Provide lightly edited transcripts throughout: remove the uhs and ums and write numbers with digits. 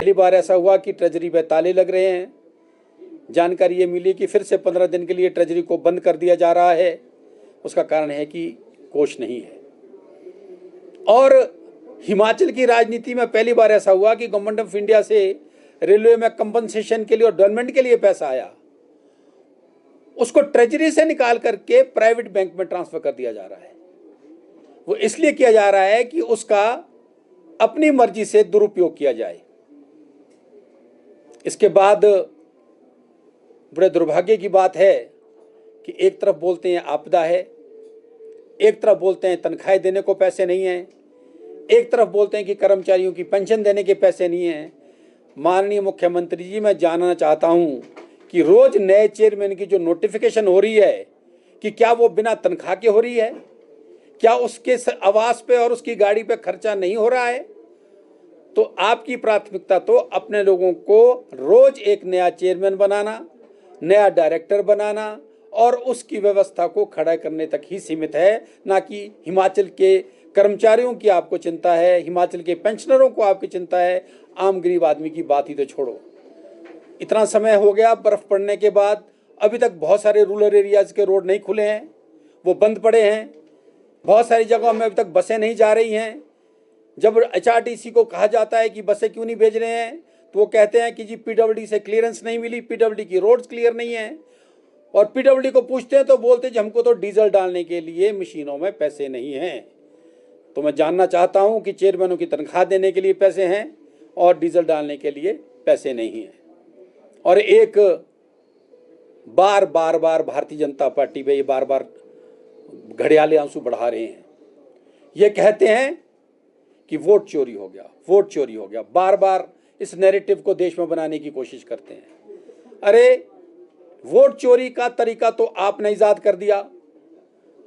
पहली बार ऐसा हुआ कि ट्रेजरी पे ताले लग रहे हैं। जानकारी ये मिली कि फिर से 15 दिन के लिए ट्रेजरी को बंद कर दिया जा रहा है। उसका कारण है कि कोष नहीं है। और हिमाचल की राजनीति में पहली बार ऐसा हुआ कि गवर्नमेंट ऑफ इंडिया से रेलवे में कंपनसेशन के लिए और डेवलपमेंट के लिए पैसा आया, उसको ट्रेजरी से निकाल करके प्राइवेट बैंक में ट्रांसफर कर दिया जा रहा है। वो इसलिए किया जा रहा है कि उसका अपनी मर्जी से दुरुपयोग किया जाए। इसके बाद बड़े दुर्भाग्य की बात है कि एक तरफ बोलते हैं आपदा है, एक तरफ बोलते हैं तनख्वाहें देने को पैसे नहीं हैं, एक तरफ बोलते हैं कि कर्मचारियों की पेंशन देने के पैसे नहीं हैं। माननीय मुख्यमंत्री जी, मैं जानना चाहता हूं कि रोज नए चेयरमैन की जो नोटिफिकेशन हो रही है कि क्या वो बिना तनख्वाह के हो रही है? क्या उसके आवास पे और उसकी गाड़ी पे खर्चा नहीं हो रहा है? तो आपकी प्राथमिकता तो अपने लोगों को रोज एक नया चेयरमैन बनाना, नया डायरेक्टर बनाना और उसकी व्यवस्था को खड़ा करने तक ही सीमित है, ना कि हिमाचल के कर्मचारियों की आपको चिंता है, हिमाचल के पेंशनरों को आपकी चिंता है। आम गरीब आदमी की बात ही तो छोड़ो। इतना समय हो गया बर्फ पड़ने के बाद, अभी तक बहुत सारे रूरल एरियाज के रोड नहीं खुले हैं, वो बंद पड़े हैं। बहुत सारी जगहों में अभी तक बसें नहीं जा रही हैं। जब HRTC को कहा जाता है कि बसें क्यों नहीं भेज रहे हैं, तो वो कहते हैं कि जी PWD से क्लियरेंस नहीं मिली, PWD की रोड्स क्लियर नहीं है। और PWD को पूछते हैं तो बोलते हैं कि हमको तो डीजल डालने के लिए मशीनों में पैसे नहीं हैं। तो मैं जानना चाहता हूं कि चेयरमैनों की तनख्वाह देने के लिए पैसे हैं और डीजल डालने के लिए पैसे नहीं हैं। और एक बार बार भारतीय जनता पार्टी पे ये बार बार घड़ियाले आंसू बढ़ा रहे हैं। ये कहते हैं कि वोट चोरी हो गया, वोट चोरी हो गया। बार बार इस नैरेटिव को देश में बनाने की कोशिश करते हैं। अरे वोट चोरी का तरीका तो आपने इजाद कर दिया।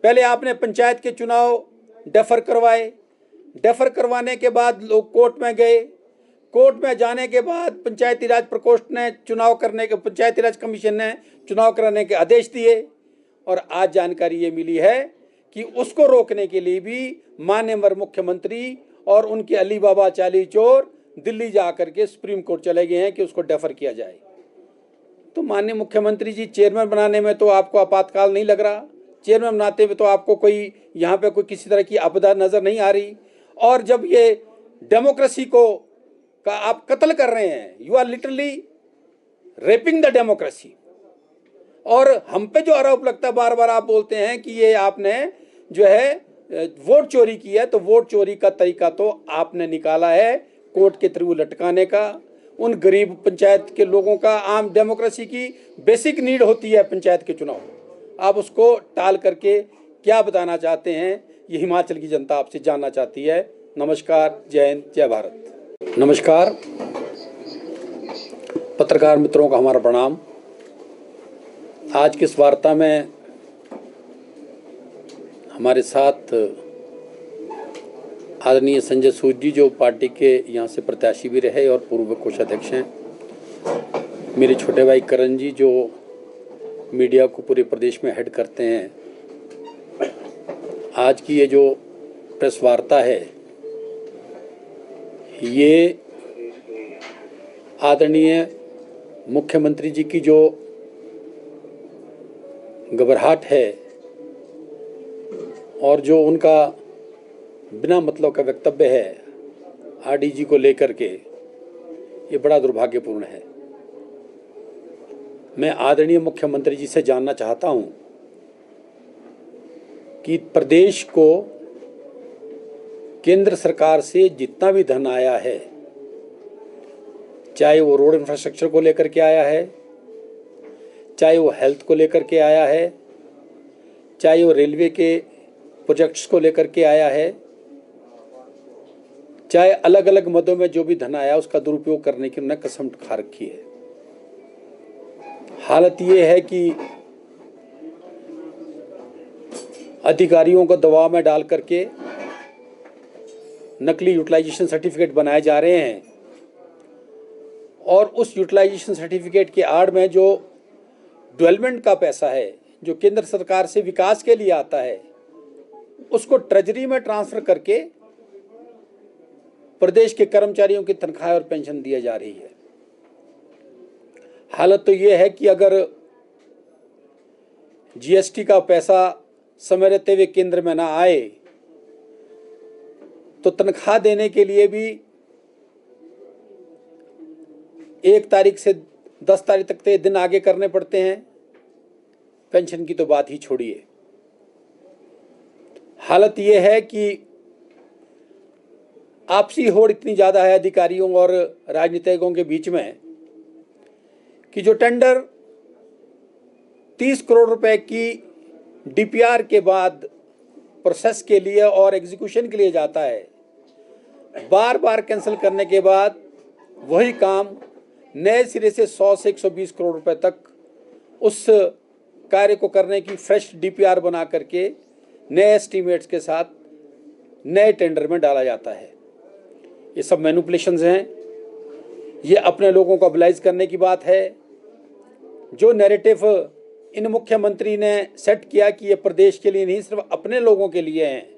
पहले आपने पंचायत के चुनाव डेफर करवाए, डेफर करवाने के बाद लोग कोर्ट में गए, कोर्ट में जाने के बाद पंचायती राज प्रकोष्ठ ने चुनाव करने के, पंचायती राज कमीशन ने चुनाव कराने के आदेश दिए। और आज जानकारी ये मिली है कि उसको रोकने के लिए भी माननीय मुख्यमंत्री और उनके अली बाबा चाली चोर दिल्ली जाकर के सुप्रीम कोर्ट चले गए हैं कि उसको डेफर किया जाए। तो माननीय मुख्यमंत्री जी, चेयरमैन बनाने में तो आपको आपातकाल नहीं लग रहा, चेयरमैन बनाते में तो आपको कोई यहाँ पे कोई किसी तरह की आपदा नजर नहीं आ रही। और जब ये डेमोक्रेसी को का आप कत्ल कर रहे हैं, you are literally raping the democracy. और हम पे जो आरोप लगता है, बार बार आप बोलते हैं कि ये आपने जो है वोट चोरी की है, तो वोट चोरी का तरीका तो आपने निकाला है कोर्ट के थ्रू लटकाने का। उन गरीब पंचायत के लोगों का, आम डेमोक्रेसी की बेसिक नीड होती है पंचायत के चुनाव, आप उसको टाल करके क्या बताना चाहते हैं, ये हिमाचल की जनता आपसे जानना चाहती है। नमस्कार, जय हिंद, जय भारत। नमस्कार, पत्रकार मित्रों का हमारा प्रणाम। आज की इस वार्ता में हमारे साथ आदरणीय संजय सूद जी, जो पार्टी के यहाँ से प्रत्याशी भी रहे और पूर्व कोषाध्यक्ष हैं, मेरे छोटे भाई करण जी, जो मीडिया को पूरे प्रदेश में हेड करते हैं। आज की ये जो प्रेस वार्ता है, ये आदरणीय मुख्यमंत्री जी की जो घबराहट है और जो उनका बिना मतलब का वक्तव्य है RDG को लेकर के, ये बड़ा दुर्भाग्यपूर्ण है। मैं आदरणीय मुख्यमंत्री जी से जानना चाहता हूं कि प्रदेश को केंद्र सरकार से जितना भी धन आया है, चाहे वो रोड इंफ्रास्ट्रक्चर को लेकर के आया है, चाहे वो हेल्थ को लेकर के आया है, चाहे वो रेलवे के प्रोजेक्ट्स को लेकर के आया है, चाहे अलग अलग मदों में जो भी धन आया उसका दुरुपयोग करने की उन्होंने कसम खा रखी है। हालत ये है कि अधिकारियों को दबाव में डाल करके नकली यूटिलाइजेशन सर्टिफिकेट बनाए जा रहे हैं और उस यूटिलाइजेशन सर्टिफिकेट के आड़ में जो डेवलपमेंट का पैसा है, जो केंद्र सरकार से विकास के लिए आता है, उसको ट्रेजरी में ट्रांसफर करके प्रदेश के कर्मचारियों की तनख्वाह और पेंशन दी जा रही है। हालत तो ये है कि अगर जीएसटी का पैसा समय रहते हुए केंद्र में ना आए तो तनख्वाह देने के लिए भी 1 तारीख से 10 तारीख तक के दिन आगे करने पड़ते हैं। पेंशन की तो बात ही छोड़िए। हालत यह है कि आपसी होड़ इतनी ज़्यादा है अधिकारियों और राजनीतिकों के बीच में कि जो टेंडर 30 करोड़ रुपए की डीपीआर के बाद प्रोसेस के लिए और एग्जीक्यूशन के लिए जाता है, बार बार कैंसिल करने के बाद वही काम नए सिरे से 100 से 120 करोड़ रुपए तक उस कार्य को करने की फ्रेश डीपीआर बना करके नए एस्टीमेट्स के साथ नए टेंडर में डाला जाता है। ये सब मैनिपुलेशंस हैं। ये अपने लोगों को अबलाइज करने की बात है। जो नैरेटिव इन मुख्यमंत्री ने सेट किया कि ये प्रदेश के लिए नहीं सिर्फ अपने लोगों के लिए हैं,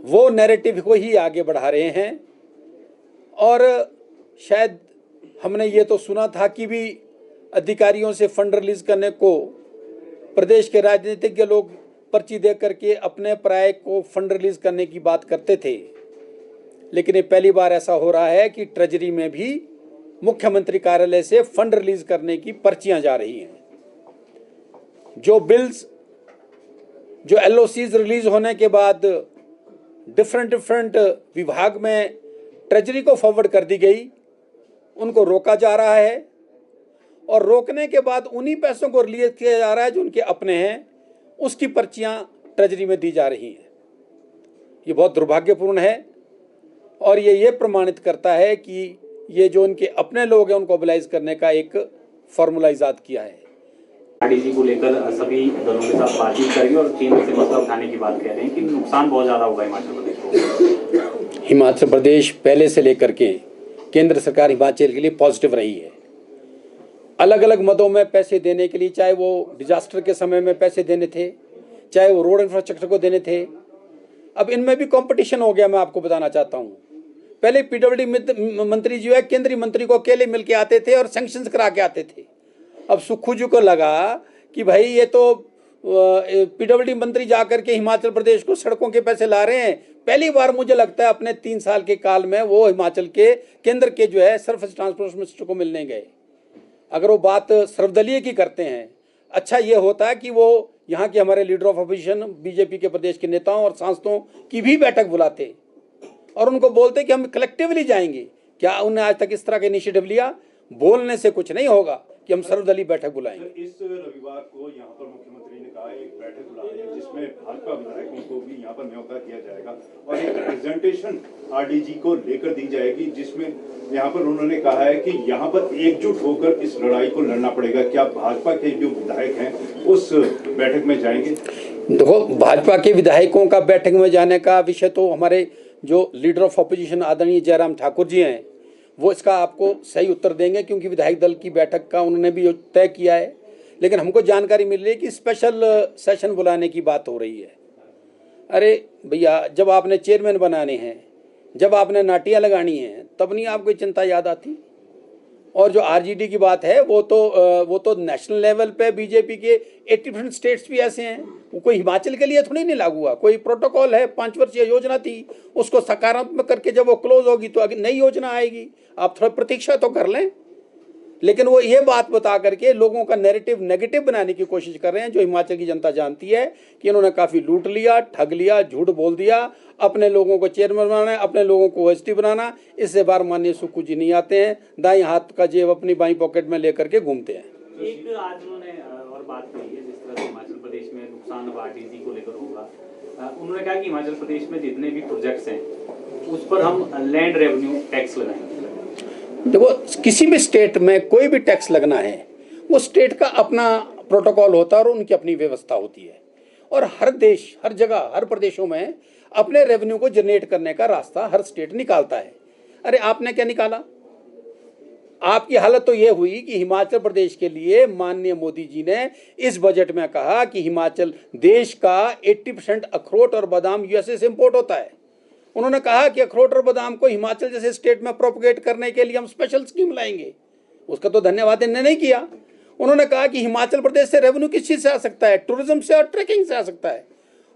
वो नैरेटिव को ही आगे बढ़ा रहे हैं। और शायद हमने ये तो सुना था कि भी अधिकारियों से फंड रिलीज करने को प्रदेश के राजनीतिज्ञ लोग पर्ची दे करके अपने पराये को फंड रिलीज करने की बात करते थे, लेकिन ये पहली बार ऐसा हो रहा है कि ट्रेजरी में भी मुख्यमंत्री कार्यालय से फंड रिलीज करने की पर्चियां जा रही हैं। जो बिल्स, जो एलओसीज रिलीज होने के बाद डिफरेंट विभाग में ट्रेजरी को फॉरवर्ड कर दी गई, उनको रोका जा रहा है और रोकने के बाद उन्हीं पैसों को रिलीज किया जा रहा है जो उनके अपने हैं, उसकी पर्चियां ट्रेजरी में दी जा रही हैं। ये बहुत दुर्भाग्यपूर्ण है और ये प्रमाणित करता है कि ये जो उनके अपने लोग हैं उनको मोबिलाइज करने का एक फॉर्मूला इजाद किया है। आरडीजी को लेकर सभी दलों के साथ बातचीत करेंगे और केंद्र से मसला उठाने की बात कह रहे हैं कि नुकसान बहुत ज़्यादा होगा हिमाचल प्रदेश को। हिमाचल प्रदेश पहले से लेकर के केंद्र सरकार हिमाचल के लिए पॉजिटिव रही है। अलग अलग मदों में पैसे देने के लिए, चाहे वो डिजास्टर के समय में पैसे देने थे, चाहे वो रोड इंफ्रास्ट्रक्चर को देने थे। अब इनमें भी कंपटीशन हो गया। मैं आपको बताना चाहता हूँ, पहले पीडब्ल्यूडी मंत्री जो है केंद्रीय मंत्री को अकेले मिलके आते थे और सैंक्शंस करा के आते थे। अब सुक्खू जी को लगा कि भाई ये तो पीडब्ल्यूडी मंत्री जाकर के हिमाचल प्रदेश को सड़कों के पैसे ला रहे हैं। पहली बार मुझे लगता है अपने 3 साल के काल में वो हिमाचल के केंद्र के जो है सरफेस ट्रांसपोर्ट मिनिस्टर को मिलने गए। अगर वो बात सर्वदलीय की करते हैं, अच्छा ये होता है कि वो यहाँ के हमारे लीडर ऑफ अपोजिशन बीजेपी के प्रदेश के नेताओं और सांसदों की भी बैठक बुलाते और उनको बोलते कि हम कलेक्टिवली जाएंगे। क्या उन्होंने आज तक इस तरह का इनिशिएटिव लिया? बोलने से कुछ नहीं होगा कि हम सर्वदलीय बैठक बुलाएंगे। इस रविवार को यहाँ पर मुख्यमंत्री ने कहा एक बैठक बुला रही है जिसमें भाजपा विधायकों को भी यहाँ पर न्योता किया जाएगा और एक प्रेजेंटेशन आरडीजी को लेकर दी जाएगी, जिसमें यहाँ पर उन्होंने कहा है कि यहाँ पर एकजुट होकर इस लड़ाई को लड़ना पड़ेगा। क्या भाजपा के जो विधायक हैं उस बैठक में जाएंगे? देखो, भाजपा के विधायकों का बैठक में जाने का विषय तो हमारे जो लीडर ऑफ अपोजिशन आदरणीय जयराम ठाकुर जी हैं वो इसका आपको सही उत्तर देंगे, क्योंकि विधायक दल की बैठक का उन्होंने भी तय किया है। लेकिन हमको जानकारी मिल रही है कि स्पेशल सेशन बुलाने की बात हो रही है। अरे भैया, जब आपने चेयरमैन बनाने हैं, जब आपने नाटियाँ लगानी हैं, तब नहीं आपको चिंता याद आती? और जो आरजीडी की बात है वो तो नेशनल लेवल पे बीजेपी के 80% स्टेट्स भी ऐसे हैं। वो कोई हिमाचल के लिए थोड़ी नहीं लागू हुआ। कोई प्रोटोकॉल है, 5 वर्षीय योजना थी, उसको सकारात्मक करके जब वो क्लोज होगी तो आगे नई योजना आएगी। आप थोड़ा प्रतीक्षा तो कर लें। लेकिन वो ये बात बता करके लोगों का नैरेटिव नेगेटिव बनाने की कोशिश कर रहे हैं, जो हिमाचल की जनता जानती है कि इन्होंने काफ़ी लूट लिया, ठग लिया, झूठ बोल दिया, अपने लोगों को चेयरमैन बनाना है, अपने लोगों को ओएसडी बनाना। इससे बार माननीय सुक्खू जी नहीं आते हैं, दाएं हाथ का जेब अपनी बाईं पॉकेट में लेकर के घूमते हैं। एक आज उन्होंने और बात कही है, जिस तरह से हिमाचल प्रदेश में नुकसान अब आरडीजी को लेकर होगा। उन्होंने कहा कि हिमाचल प्रदेश में जितने भी प्रोजेक्ट्स हैं उस पर हम लैंड रेवेन्यू टैक्स लगाएंगे। देखो, किसी भी स्टेट में कोई भी टैक्स लगना है, वो स्टेट का अपना प्रोटोकॉल होता है और उनकी अपनी व्यवस्था होती है। और हर देश, हर जगह, हर प्रदेशों में अपने रेवेन्यू को जनरेट करने का रास्ता हर स्टेट निकालता है। अरे आपने क्या निकाला? आपकी हालत तो यह हुई कि हिमाचल प्रदेश के लिए माननीय मोदी जी ने इस बजट में कहा कि हिमाचल देश का 80% अखरोट और बादाम यूएसए से इंपोर्ट होता है। उन्होंने कहा कि अखरोट और बादाम को हिमाचल जैसे स्टेट में प्रोपगेट करने के लिए हम स्पेशल स्कीम लाएंगे, उसका तो धन्यवाद इन्होंने नहीं किया। उन्होंने कहा कि हिमाचल प्रदेश से रेवेन्यू किस चीज़ से आ सकता है, टूरिज्म से और ट्रैकिंग से आ सकता है।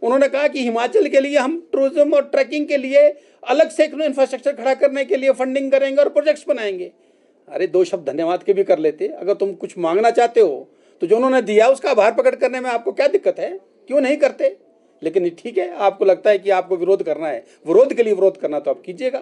उन्होंने कहा कि हिमाचल के लिए हम टूरिज्म और ट्रैकिंग के लिए अलग से इंफ्रास्ट्रक्चर खड़ा करने के लिए फंडिंग करेंगे और प्रोजेक्ट्स बनाएंगे। अरे 2 शब्द धन्यवाद के भी कर लेते। अगर तुम कुछ मांगना चाहते हो तो जो उन्होंने दिया उसका आभार प्रकट करने में आपको क्या दिक्कत है, क्यों नहीं करते? लेकिन ठीक है, आपको लगता है कि आपको विरोध करना है, विरोध के लिए विरोध करना तो आप कीजिएगा।